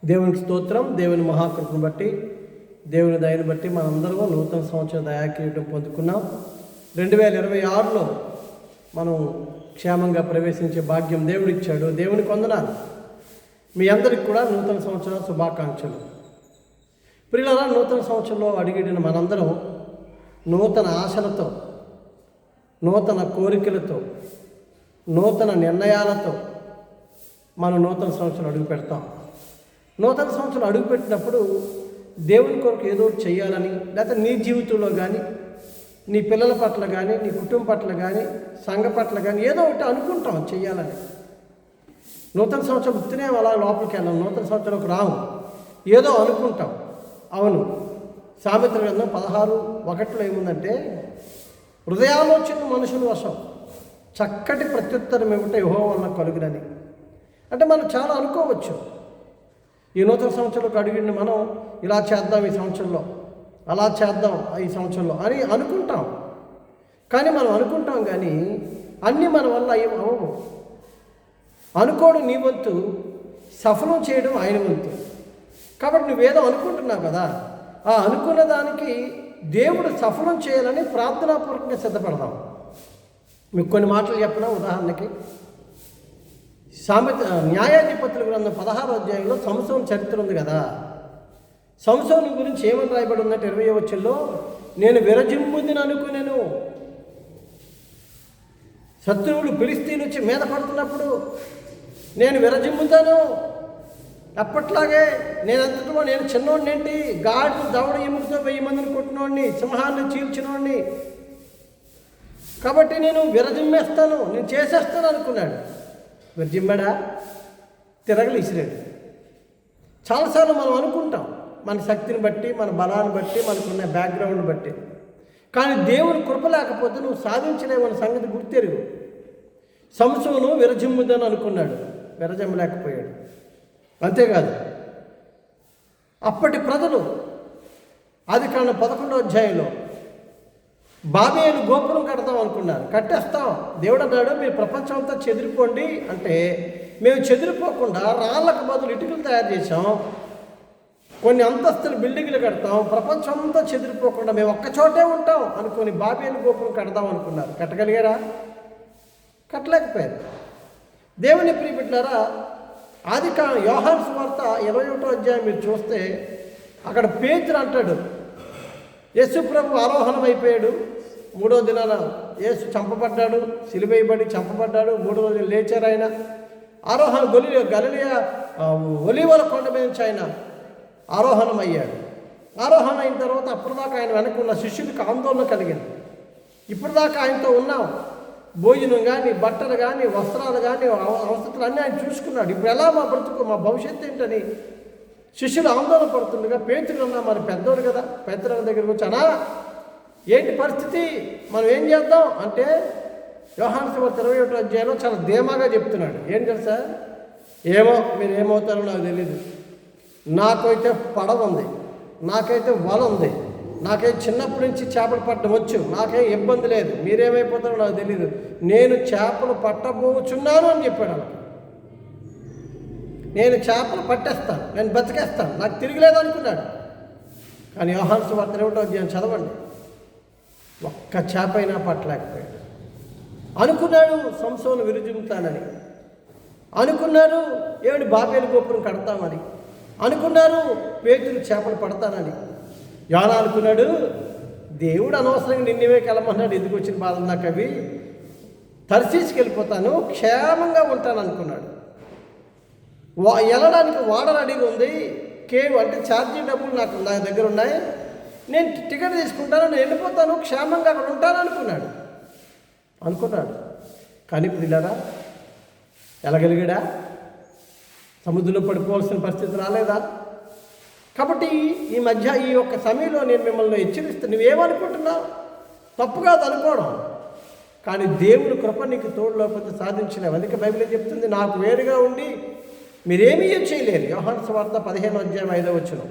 దేవునికి స్తోత్రం. దేవుని మహాకృపను బట్టి, దేవుని దయను బట్టి మనందరం నూతన సంవత్సర దయాకిరీటం పొందుకున్నాం. 2026లో మనం క్షేమంగా ప్రవేశించే భాగ్యం దేవుడిచ్చాడు. దేవునికి వందనాలు. మీ అందరికి కూడా నూతన సంవత్సర శుభాకాంక్షలు. ప్రియులారా, నూతన సంవత్సరంలో అడిగిన మనందరం నూతన ఆశలతో, నూతన కోరికలతో, నూతన నిర్ణయాలతో మనం నూతన సంవత్సరం అడుగు పెడతాం. నూతన సంవత్సరం అడుగుపెట్టినప్పుడు దేవుని కొరకు ఏదో చేయాలని, లేకపోతే నీ జీవితంలో కానీ, నీ పిల్లల పట్ల కానీ, నీ కుటుంబం పట్ల కానీ, సంఘ పట్ల కానీ ఏదో ఒకటి అనుకుంటాం చేయాలని. నూతన సంవత్సరం గుర్తునే అలా లోపలికి వెళ్ళాం. నూతన సంవత్సరంలోకి రాము, ఏదో అనుకుంటాం. అవును, సామెతల గ్రంథం 16:1 ఏముందంటే, హృదయాలోచన మనుషుల వశం, చక్కటి ప్రత్యుత్తరం ఏమిటో యెహోవా వలన కలుగునని. అంటే మనం చాలా అనుకోవచ్చు. ఈ నూతన సంవత్సరంలోకి అడిగిన మనం ఇలా చేద్దాం ఈ సంవత్సరంలో, అలా చేద్దాం ఈ సంవత్సరంలో అని అనుకుంటాం. కానీ మనం అనుకుంటాం, కానీ అన్నీ మన వల్ల అవ్వవు. అనుకోవడం నీ వంతు, సఫలం చేయడం ఆయన వంతు. కాబట్టి నువ్వేదో అనుకుంటున్నావు కదా, ఆ అనుకున్న దానికి దేవుడు సఫలం చేయాలని ప్రార్థనాపూర్వకంగా సిద్ధపడదాం. మీకు కొన్ని మాటలు చెప్పిన ఉదాహరణకి, న్యాయాధిపతుల గ్రంథం 16వ అధ్యాయంలో సంసోను చరిత్ర ఉంది కదా. సంసోను గురించి ఏమని రాయబడి ఉందంటే 20వ వచనంలో, నేను విరజిమ్ముదిని అనుకునేను. శత్రువులు ఫిలిష్తీయులు వచ్చి మీద పడుతున్నప్పుడు నేను విరజిమ్ముతాను. అప్పట్లాగే నేను చిన్నోడిని ఏంటి, గాడు దవడ ఎముకతో 1000 మందిని కొట్టినోడిని, సింహాన్ని చీల్చినోడిని, కాబట్టి నేను విరజిమ్మేస్తాను, నేను చేసేస్తాను అనుకున్నాడు. విరజిమ్మాడా? తిరగలు ఇసిరాడు. చాలాసార్లు మనం అనుకుంటాం, మన శక్తిని బట్టి, మన బలాన్ని బట్టి, మనకున్న బ్యాక్గ్రౌండ్ని బట్టి. కానీ దేవుని కృప లేకపోతే నువ్వు సాధించలేవన్న సంగతి గుర్తెరుగు. సంసోను విరజిమ్ముదని అనుకున్నాడు, విరజిమ్మలేకపోయాడు. అంతేకాదు, అప్పటి ప్రజలు ఆదికాండం 11వ అధ్యాయంలో బాబేలు గోపురం కడతాం అనుకున్నారు. కట్టేస్తాం, దేవుడు అన్నాడు మీరు ప్రపంచం అంతా చెదిరిపోండి అంటే, మేము చెదిరిపోకుండా రాళ్ళకు బదులు ఇటుకలు తయారు చేసాం, కొన్ని అంతస్తుల బిల్డింగ్లు కడతాం, ప్రపంచం అంతా చెదిరిపోకుండా మేము ఒక్కచోటే ఉంటాం అనుకొని బాబేలు గోపురం కడదాం అనుకున్నారు. కట్టగలిగారా? కట్టలేకపోయారు. దేవుని ప్రియబిడ్డలారా, యోహాను సువార్త 21వ అధ్యాయం మీరు చూస్తే, అక్కడ పేతురు అంటాడు, యేసు ప్రభు ఆరోహణం అయిపోయాడు, 3వ దినాన యేసు చంపబడ్డాడు, సిలువేయబడి చంపబడ్డాడు, 3వ రోజు లేచారు ఆయన. ఆరోహణ గలిలయ ఒలీవల కొండ మీద నుంచి ఆయన ఆరోహణం అయ్యాడు. ఆరోహణ అయిన తర్వాత అప్పటిదాకా ఆయన వెనక ఉన్న శిష్యుడికి ఆందోళన కలిగింది. ఇప్పటిదాకా ఆయనతో ఉన్నాం, భోజనం కానీ, బట్టలు కానీ, వస్త్రాలు కానీ, అవసరాలు అన్నీ ఆయన చూసుకున్నాడు. ఇప్పుడు ఎలా మా బ్రతుకు, మా భవిష్యత్తు ఏంటని శిష్యులు ఆందోళన పడుతుండగా పేతురు అన్నా, మరి పెద్దోడు కదా, పెద్దల దగ్గరికి వచ్చి, అన్నా ఏంటి పరిస్థితి, మనం ఏం చేద్దాం అంటే, యోహాను సువార్త 21వ అధ్యాయంలో చాలా ధీమాగా చెప్తున్నాడు. ఏం తెలుసా? ఏమో మీరు ఏమవుతారో నాకు తెలీదు, నాకైతే పడవ ఉంది, నాకైతే వల ఉంది, నాకైతే చిన్నప్పటి నుంచి చేపలు పట్టడం వచ్చు, నాకేం ఇబ్బంది లేదు, మీరేమైపోతారో నాకు తెలీదు, నేను చేపలు పట్టబోచున్నాను అని చెప్పాడు. అలా నేను చేపలు పట్టేస్తాను, నేను బతికేస్తాను, నాకు తిరిగిలేదు అనుకున్నాడు. కానీ యోహాను సువార్త 21వ అధ్యాయం చదవండి, ఒక్క చేప అయినా పట్టలేకపోయాడు. అనుకున్నాడు సంసోను విరజిమ్ముతానని, అనుకున్నారు ఏమిటి బాబేలు గోపురం కడతామని, అనుకున్నారు పేతురు చేపలు పడతానని. యోనా అనుకున్నాడు, దేవుడు అనవసరంగా నిన్నవేకి వెళ్ళమన్నాడు, ఎందుకు వచ్చిన బాధలు నాకు అవి, తర్సీసుకి వెళ్ళిపోతాను, క్షేమంగా ఉంటాను అనుకున్నాడు. వెళ్ళడానికి వాడ రెడీగా ఉంది, కేవ్ అంటే ఛార్జీ డబ్బులు నా దగ్గర ఉన్నాయి, నేను టికెట్ తీసుకుంటాను, నేను వెళ్ళిపోతాను, క్షేమంగా అక్కడ ఉంటాను అనుకున్నాడు. కానీ పిల్లరా, వెళ్ళగలిగాడా? సముద్రంలో పడిపోవాల్సిన పరిస్థితి రాలేదా? కాబట్టి ఈ మధ్య ఈ యొక్క సమయంలో నేను మిమ్మల్ని హెచ్చరిస్తాను, నువ్వేమనుకుంటున్నావు? తప్పు కాదు అనుకోవడం, కానీ దేవుని కృప నీకు తోడు లేకపోతే సాధించలేవు. అందుకే బైబిల్ చెప్తుంది, నాకు వేరుగా ఉండి మీరేమీ చేయలేరు. యోహాను సువార్త 15వ అధ్యాయం 5వ వచనం.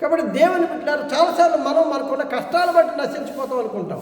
కాబట్టి దేవుని బిడ్డలారా, చాలాసార్లు మనం మనకున్న కష్టాలు బట్టి నశించిపోతాం అనుకుంటాం.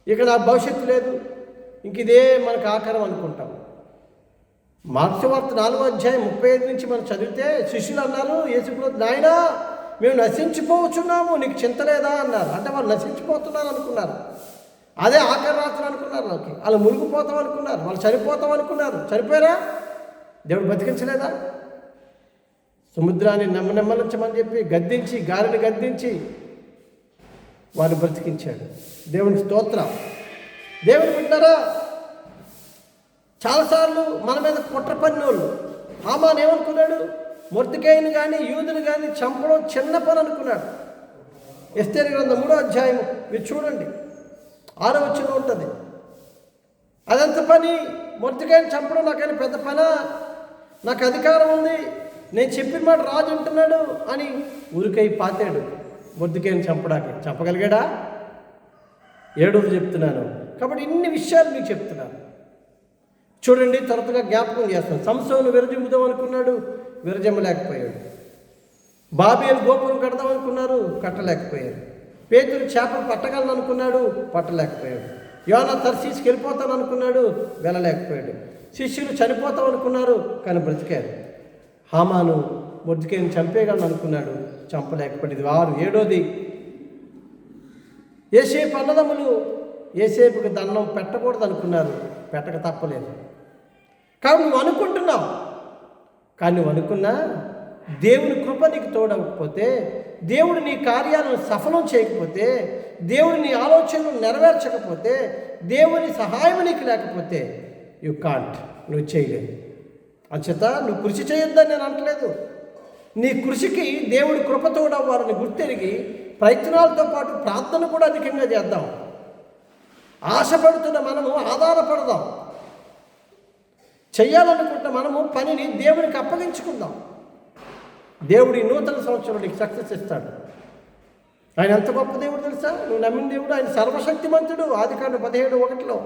ఇక నా భవిష్యత్తు లేదు, ఇంక ఇదే మనకు ఆకారం అనుకుంటాం. మార్క్స్ వార్త 4:35 నుంచి మనం చదివితే శిష్యులు అన్నారు యేసుప్రభు, నాయనా మేము నశించిపోవచ్చున్నాము, నీకు చింత లేదా అన్నారు. అంటే వాళ్ళు నశించిపోతున్నారు అనుకున్నారు. అదే ఆఖరి రాత్రి అనుకున్నారు. వాళ్ళు మునిగిపోతాం అనుకున్నారు, వాళ్ళు చనిపోతాం అనుకున్నారు. చనిపోయారా? దేవుడు బతికించలేదా? సముద్రాన్ని నెమ్మలించమని చెప్పి గద్దించి, గాలిని గద్దించి వారు బ్రతికించాడు. దేవుని స్తోత్రం. దేవుని వింటారా? చాలాసార్లు మన మీద కుట్ర పన్నోళ్ళు. హామాన్ ఏమనుకున్నాడు? మొర్దెకైని కానీ యూదుని కానీ చంపడం చిన్న పని అనుకున్నాడు. ఎస్తేరు గ్రంథం 3వ అధ్యాయం మీరు చూడండి, 6వ వచనం ఉంటుంది. అదంత పని, మొర్దెకైని చంపడం నాకైనా పెద్ద పనా? నాకు అధికారం ఉంది, నేను చెప్పిన మాట రాజు అంటున్నాడు అని ఊరికై పాతాడు. మొర్దెకైని చంపగలిగాడా? 7వ చెప్తున్నాను కాబట్టి ఇన్ని విషయాలు మీకు చెప్తున్నాను. చూడండి, త్వరగా జ్ఞాపకం చేస్తాను. సంసోను విరజిమ్ముదాం అనుకున్నాడు, విరజిమ్మలేకపోయాడు. బాబేలు గోపురం కడదాం అనుకున్నారు, కట్టలేకపోయారు. పేతురు చేపలు పట్టగలను అనుకున్నాడు, పట్టలేకపోయాడు. యోనా తర్షీసుకి వెళ్ళిపోతాను అనుకున్నాడు, వెళ్ళలేకపోయాడు. శిష్యులు చనిపోతాం అనుకున్నారు, కానీ బ్రతికారు. హామాను మొర్దెకైని చంపేయగలను అనుకున్నాడు, చంపలేకపోయింది. 7వది, యోసేపు అన్నదమ్ములు యోసేపుకి దండం పెట్టకూడదు అనుకున్నారు, పెట్టక తప్పలేదు. కాబట్టి నువ్వు అనుకుంటున్నావు, కానీ నువ్వు అనుకున్నా దేవుని కృప నీకు తోడవకపోతే, దేవుడు నీ కార్యాలను సఫలం చేయకపోతే, దేవుడు నీ ఆలోచనలు నెరవేర్చకపోతే, దేవుని సహాయం నీకు లేకపోతే యు కాంట్, నువ్వు చేయలేదు. అంచేత నువ్వు కృషి చేయొద్దని నేను అంటలేదు. నీ కృషికి దేవుడి కృప తోడవ్వాలని గుర్తెరిగి ప్రయత్నాలతో పాటు ప్రార్థన కూడా అధికంగా చేద్దాం. ఆశపడుతున్న మనము ఆధారపడదాం. చెయ్యాలనుకుంటున్న మనము పనిని దేవునికి అప్పగించుకుందాం. దేవుడి నూతన సంవత్సరం నీకు సక్సెస్ ఇస్తాడు. ఆయన ఎంత గొప్ప దేవుడు తెలుసా? నువ్వు నమ్మిన దేవుడు ఆయన సర్వశక్తిమంతుడు. ఆదికాండం 17:1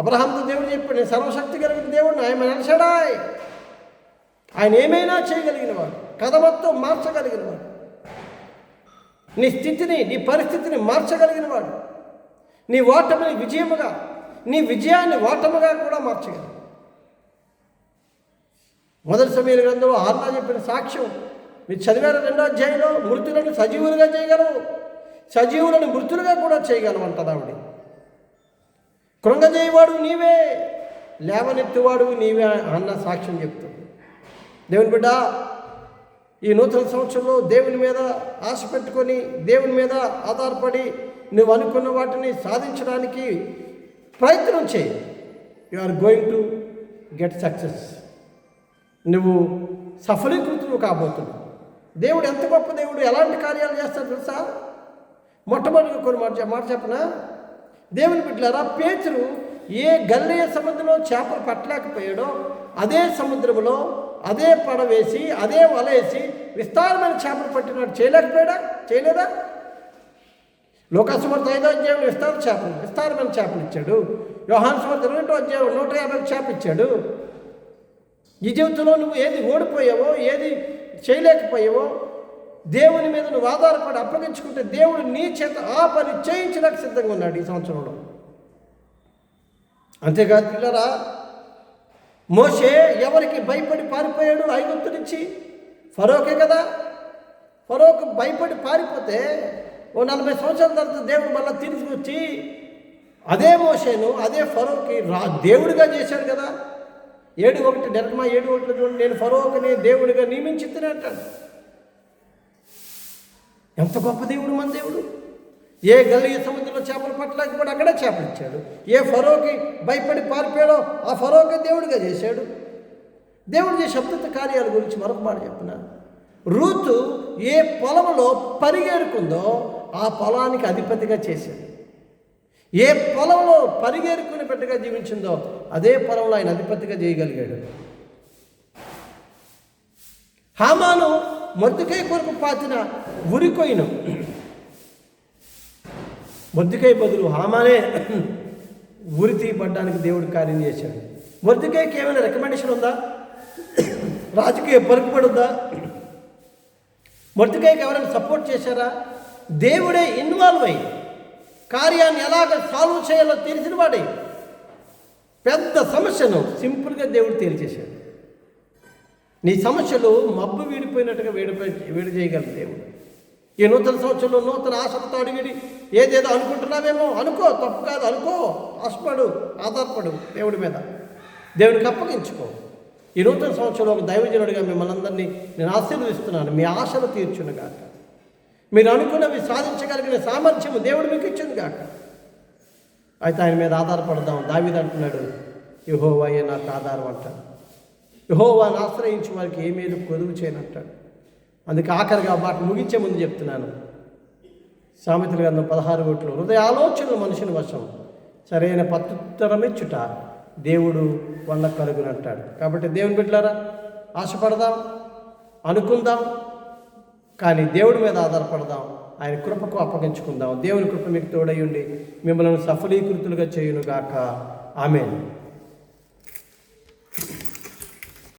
అబ్రహాంతో దేవుడు చెప్పాడు, నేను సర్వశక్తి కలిగిన దేవుడిని, ఆయన నడిచాడాయ్. ఆయన ఏమైనా చేయగలిగిన వాడు, కథ మొత్తం మార్చగలిగిన వాడు, నీ స్థితిని, నీ పరిస్థితిని మార్చగలిగిన వాడు, నీ ఓటమిని విజయముగా, నీ విజయాన్ని ఓటముగా కూడా మార్చగలరు. మొదటి సమూయేలు గ్రంథంలో హన్నా చెప్పిన సాక్ష్యం మీరు చదివారు. 2వ అధ్యాయంలో మృతులను సజీవులుగా చేయగలవు, సజీవులను మృతులుగా కూడా చేయగలవు అంటారు ఆవిడ. కృంగజేయవాడు నీవే, లేవనెత్తువాడు నీవే అన్న సాక్ష్యం చెప్తుంది. దేవుని బిడ్డ, ఈ నూతన సంవత్సరంలో దేవుని మీద ఆశ పెట్టుకొని, దేవుని మీద ఆధారపడి నువ్వు అనుకున్న వాటిని సాధించడానికి ప్రయత్నం చేయి. You are going to get success. నువ్వు సఫలీకృతులు కాబోతున్నావు. దేవుడు ఎంత గొప్ప దేవుడు, ఎలాంటి కార్యాలు చేస్తాడు తెలుసా? మొట్టమొదటిగా కొన్ని మాట చెప్పనా? దేవుని బిడ్డలారా, పేతురు ఏ గలిలయ సముద్రంలో చేపలు పట్టలేకపోయాడో అదే సముద్రంలో అదే పడ వేసి, అదే వల వేసి విస్తారమైన చేపలు పట్టినాడు. చేయలేకపోయాడా? చేయలేదా? లూకాసు వార్త 5వ అధ్యాయంలో విస్తారమైన చేపలు ఇచ్చాడు. యోహాను సువార్త 2వ అధ్యాయంలో 150 చేపలు ఇచ్చాడు. ఈ జీవితంలో నువ్వు ఏది ఓడిపోయావో, ఏది చేయలేకపోయావో, దేవుని మీద నువ్వు ఆధారపడి అప్పగించుకుంటే దేవుడు నీ చేత ఆ పని చేయించడానికి సిద్ధంగా ఉన్నాడు ఈ సంవత్సరంలో. అంతేకాదు పిల్లరా, మోషే ఎవరికి భయపడి పారిపోయాడు ఐగుప్తు నుంచి? ఫరోకే కదా. ఫరోకు భయపడి పారిపోతే ఓ 40 సంవత్సరాల తర్వాత దేవుడు మళ్ళీ తిరిగి వచ్చి అదే మోషేను అదే ఫరోకి దేవుడిగా చేశాడు కదా. 7:1 నిర్గమ 7:1 చూడండి, నేను ఫరోకుని దేవుడిగా నియమించితేనే అంటాడు. ఎంత గొప్ప దేవుడు మన దేవుడు. ఏ గలిలయ సముద్రంలో చేపలు పట్టలేకపోతే అక్కడే చేపలు ఇచ్చాడు. ఏ ఫరోకి భయపడి పారిపోయాడో ఆ ఫరోకి దేవుడిగా చేశాడు. దేవుడు చేసే అద్భుత కార్యాల గురించి మరొక మాట చెప్పిన. రూతు ఏ పొలంలో పరిగెరుకుందో ఆ పొలానికి అధిపతిగా చేశాడు. ఏ పొలంలో పరిగెరుకుని బిడ్డగా జీవించిందో అదే పొలంలో ఆయన అధిపతిగా చేయగలిగాడు. హామాను మొర్దెకై కొరకు పాతిన ఉరికొయ్యను మొర్దెకై బదులు హామానే ఉరి తీయబడ్డానికి దేవుడు కార్యం చేశాడు. మొర్దెకైకి ఏమైనా రికమెండేషన్ ఉందా? రాజకీయ పలుకుబడి ఉందా? మొర్దెకైకి ఎవరైనా సపోర్ట్ చేశారా? దేవుడే ఇన్వాల్వ్ అయ్యి కార్యాన్ని ఎలాగ సాల్వ్ చేయాలో తెలిసిన వాడే. పెద్ద సమస్యను సింపుల్గా దేవుడు తేల్చేశాడు. నీ సమస్యలు మబ్బు వీడిపోయినట్టుగా వేడి చేయగలరు దేవుడు. ఈ నూతన సంవత్సరంలో నూతన ఆశలతో అడిగిడి ఏదేదో అనుకుంటున్నావేమో అనుకో, తప్పు కాదు, అనుకో, ఆశపడు, ఆధారపడు దేవుడి మీద, దేవుడికి అప్పగించుకో. ఈ నూతన సంవత్సరంలో ఒక దైవజనుడిగా మిమ్మల్ని అందరినీ నేను ఆశీర్వదిస్తున్నాను. మీ ఆశలు తీర్చును గాక, మీరు అనుకున్నవి సాధించగలిగిన సామర్థ్యము దేవుడు మీకు ఇచ్చింది గాక. అయితే ఆయన మీద ఆధారపడదాం. దావీదు అంటున్నాడు, యెహోవాయే నాకు ఆధారం అంటాడు. యెహోవాను ఆశ్రయించి వారికి ఏ మీద కొదువు చేయనంటాడు. అందుకే ఆఖరిగా మాట ముగించే ముందు చెప్తున్నాను. సామెతల గ్రంథం 16 హృదయ ఆలోచనలు మనుషుని వశం, సరైన ప్రత్యుత్తరమిచ్చుట దేవుడు వల్ల కలుగునంటాడు. కాబట్టి దేవుని బిడ్డలారా, ఆశపడదాం, అనుకుందాం, కానీ దేవుడి మీద ఆధారపడదాం, ఆయన కృపకు అప్పగించుకుందాం. దేవుని కృప మీకు తోడై ఉండి మిమ్మల్ని సఫలీకృతులుగా చేయునుగాక. ఆమేన్.